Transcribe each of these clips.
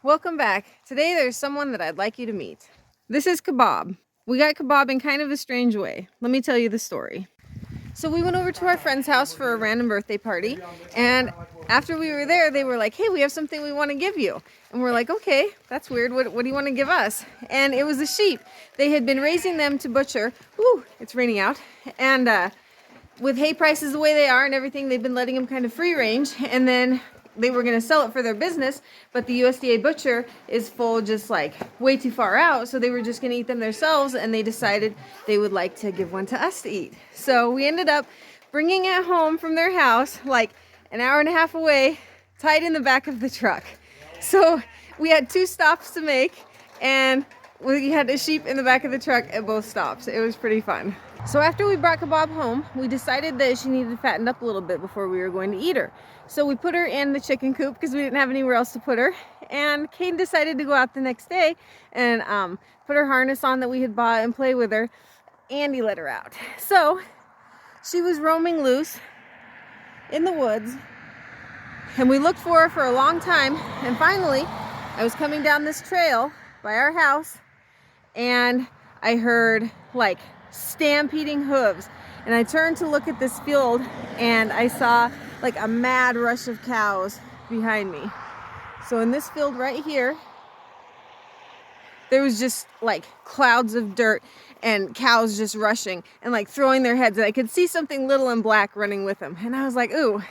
Welcome back. Today there's someone that I'd like you to meet. This is Kebab. We got Kebab in kind of a strange way. Let me tell you the story. So we went over to our friend's house for a random birthday party, and after we were there, they were like, hey, we have something we want to give you. And we're like, okay, that's weird. What do you want to give us? And it was a sheep. They had been raising them to butcher. Ooh, it's raining out. And with hay prices the way they are and everything, they've been letting them kind of free range. And then they were going to sell it for their business, but the USDA butcher is full, just like way too far out. So they were just going to eat them themselves, and they decided they would like to give one to us to eat. So we ended up bringing it home from their house, like an hour and a half away, tied in the back of the truck. So we had 2 stops to make, and we had a sheep in the back of the truck at both stops. It was pretty fun. So after we brought Kebab home, we decided that she needed to fatten up a little bit before we were going to eat her. So we put her in the chicken coop because we didn't have anywhere else to put her. And Kane decided to go out the next day and put her harness on that we had bought and play with her. Andy let her out. So she was roaming loose in the woods, and we looked for her for a long time. And finally, I was coming down this trail by our house, and I heard like stampeding hooves, and I turned to look at this field, and I saw like a mad rush of cows behind me. So in this field right here, there was just like clouds of dirt and cows just rushing and like throwing their heads, and I could see something little and black running with them, and I was like, ooh,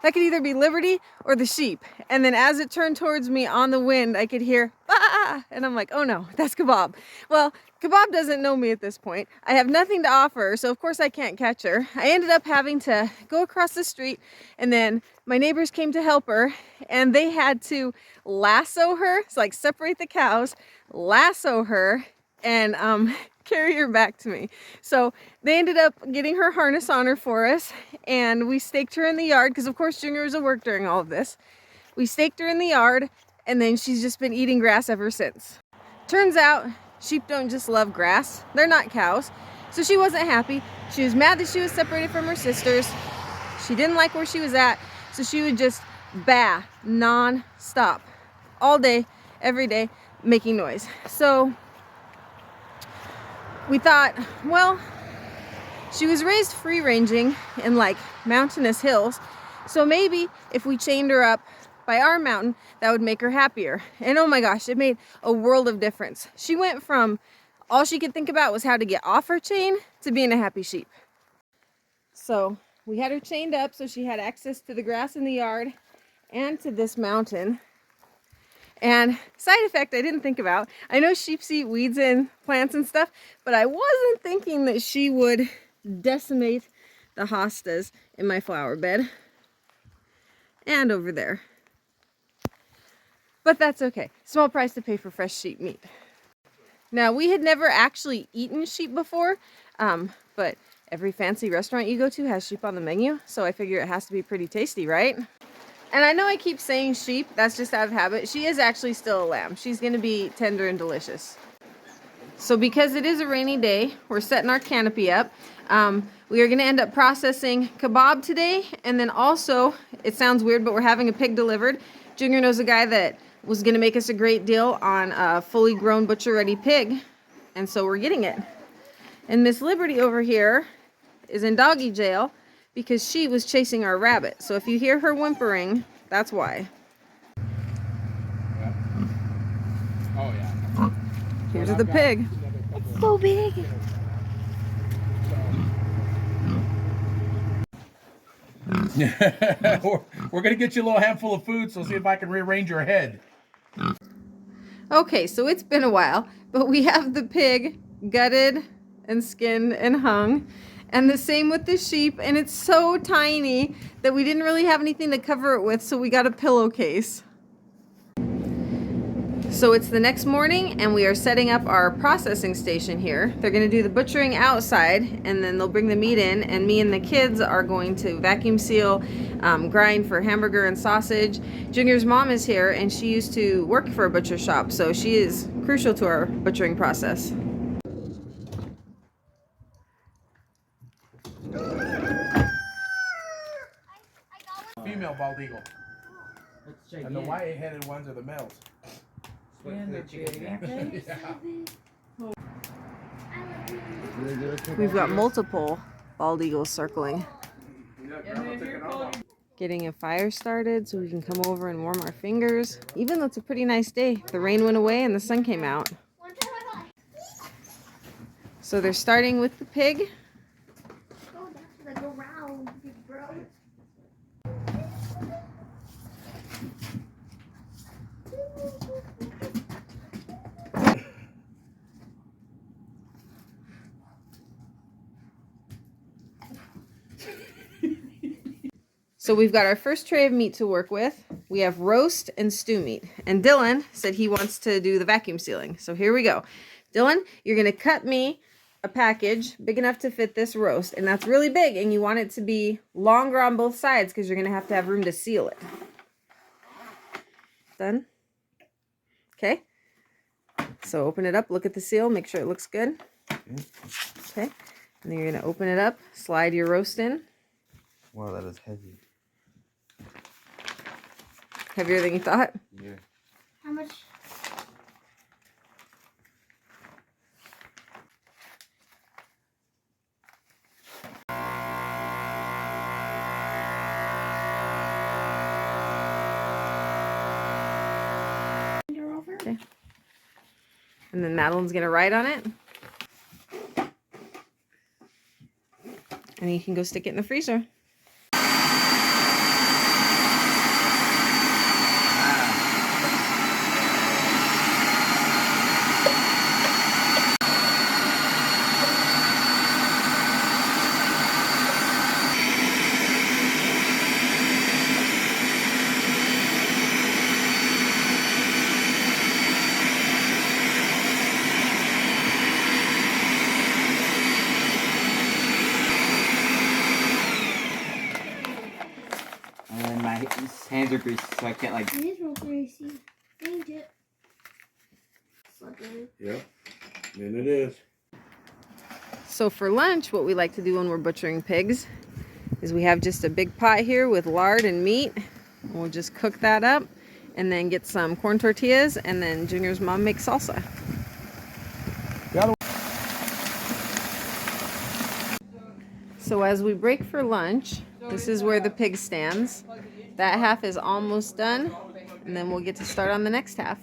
that could either be Liberty or the sheep. And then as it turned towards me on the wind, I could hear, ah, and I'm like, oh no, that's Kebab. Well, Kebab doesn't know me at this point. I have nothing to offer her, so of course I can't catch her. I ended up having to go across the street, and then my neighbors came to help her, and they had to lasso her, so like separate the cows, lasso her, and carry her back to me. So they ended up getting her harness on her for us, and we staked her in the yard because of course Junior was at work during all of this. We staked her in the yard, and then she's just been eating grass ever since. Turns out sheep don't just love grass, they're not cows. So she wasn't happy. She was mad that she was separated from her sisters. She didn't like where she was at, so she would just baa non-stop all day, every day, making noise. So we thought, well, she was raised free ranging in like mountainous hills, so maybe if we chained her up by our mountain, that would make her happier. And oh my gosh, it made a world of difference. She went from all she could think about was how to get off her chain to being a happy sheep. So we had her chained up so she had access to the grass in the yard and to this mountain. And side effect I didn't think about, I know sheep eat weeds and plants and stuff, but I wasn't thinking that she would decimate the hostas in my flower bed and over there. But that's okay. Small price to pay for fresh sheep meat. Now, we had never actually eaten sheep before, but every fancy restaurant you go to has sheep on the menu, so I figure it has to be pretty tasty, right? And I know I keep saying sheep, that's just out of habit. She is actually still a lamb. She's going to be tender and delicious. So because it is a rainy day, we're setting our canopy up. We are going to end up processing Kebab today, and then also, it sounds weird, but we're having a pig delivered. Junior knows a guy that was going to make us a great deal on a fully grown butcher-ready pig, and so we're getting it. And Miss Liberty over here is in doggy jail because she was chasing our rabbit. So if you hear her whimpering, that's why. Yep. Oh yeah. Here's the pig. It's so big. We're gonna get you a little handful of food, so see if I can rearrange your head. Okay, so it's been a while, but we have the pig gutted and skinned and hung. And the same with the sheep, and it's so tiny that we didn't really have anything to cover it with, so we got a pillowcase. So it's the next morning, and we are setting up our processing station here. They're going to do the butchering outside, and then they'll bring the meat in, and me and the kids are going to vacuum seal, grind for hamburger and sausage. Junior's mom is here, and she used to work for a butcher shop, so she is crucial to our butchering process. Female bald eagle. And the white-headed ones are the males. And they're big, aren't they? We've got multiple bald eagles circling. Getting a fire started so we can come over and warm our fingers. Even though it's a pretty nice day, the rain went away and the sun came out. So they're starting with the pig. Oh, that's like around, big bro. So we've got our first tray of meat to work with. We have roast and stew meat. And Dylan said he wants to do the vacuum sealing. So here we go. Dylan, you're going to cut me a package big enough to fit this roast. And that's really big. And you want it to be longer on both sides because you're going to have room to seal it. Done? Okay. So open it up. Look at the seal. Make sure it looks good. Okay. And then you're going to open it up. Slide your roast in. Wow, that is heavy. Heavier than you thought? Yeah. How much? Okay. And then Madeline's gonna write on it. And you can go stick it in the freezer. And my hands are greasy, so I can't like. It is real greasy. Ain't it? Slippery. Yep. And it is. So for lunch, what we like to do when we're butchering pigs is we have just a big pot here with lard and meat. We'll just cook that up and then get some corn tortillas, and then Junior's mom makes salsa. So as we break for lunch, this is where the pig stands. That half is almost done, and then we'll get to start on the next half.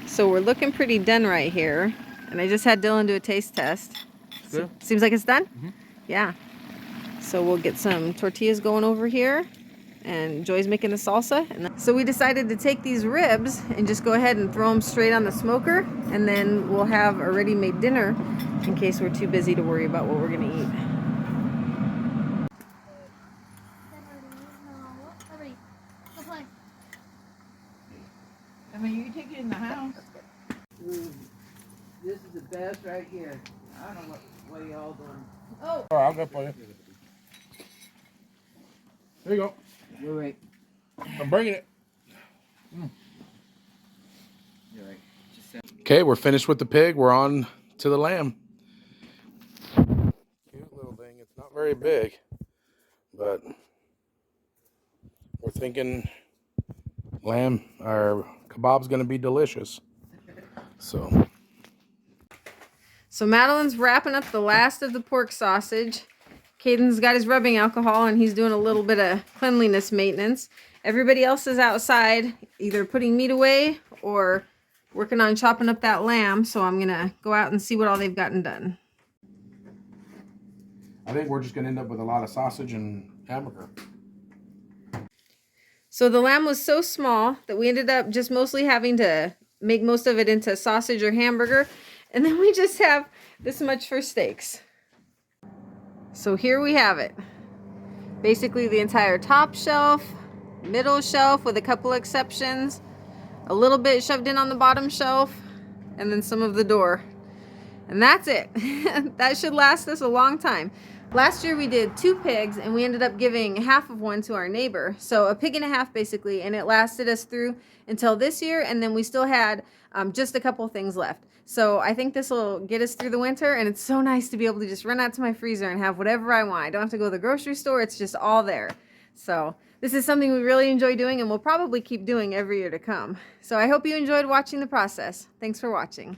So we're looking pretty done right here. And I just had Dylan do a taste test. Good. Seems like it's done? Yeah. So we'll get some tortillas going over here. And Joy's making the salsa. So we decided to take these ribs and just go ahead and throw them straight on the smoker. And then we'll have a ready-made dinner in case we're too busy to worry about what we're going to eat. Hurry. Go play. I mean, you can take it in the house. Ooh, this is the best right here. I don't know what y'all doing. Oh, All right, I'll go for you. There you go. You're right. I'm bringing it. You're right. Just Okay, we're finished with the pig. We're on to the lamb. Cute little thing. It's not very big, but we're thinking lamb or kebab's going to be delicious. So Madeline's wrapping up the last of the pork sausage. Caden's got his rubbing alcohol and he's doing a little bit of cleanliness maintenance. Everybody else is outside either putting meat away or working on chopping up that lamb. So I'm going to go out and see what all they've gotten done. I think we're just going to end up with a lot of sausage and hamburger. So the lamb was so small that we ended up just mostly having to make most of it into sausage or hamburger. And then we just have this much for steaks. So here we have it. Basically the entire top shelf, middle shelf with a couple exceptions, a little bit shoved in on the bottom shelf, and then some of the door. And that's it. That should last us a long time. Last year we did 2 pigs and we ended up giving half of one to our neighbor. So a pig and a half basically, and it lasted us through until this year, and then we still had just a couple things left. So I think this will get us through the winter, and it's so nice to be able to just run out to my freezer and have whatever I want. I don't have to go to the grocery store, it's just all there. So this is something we really enjoy doing and we'll probably keep doing every year to come. So I hope you enjoyed watching the process. Thanks for watching.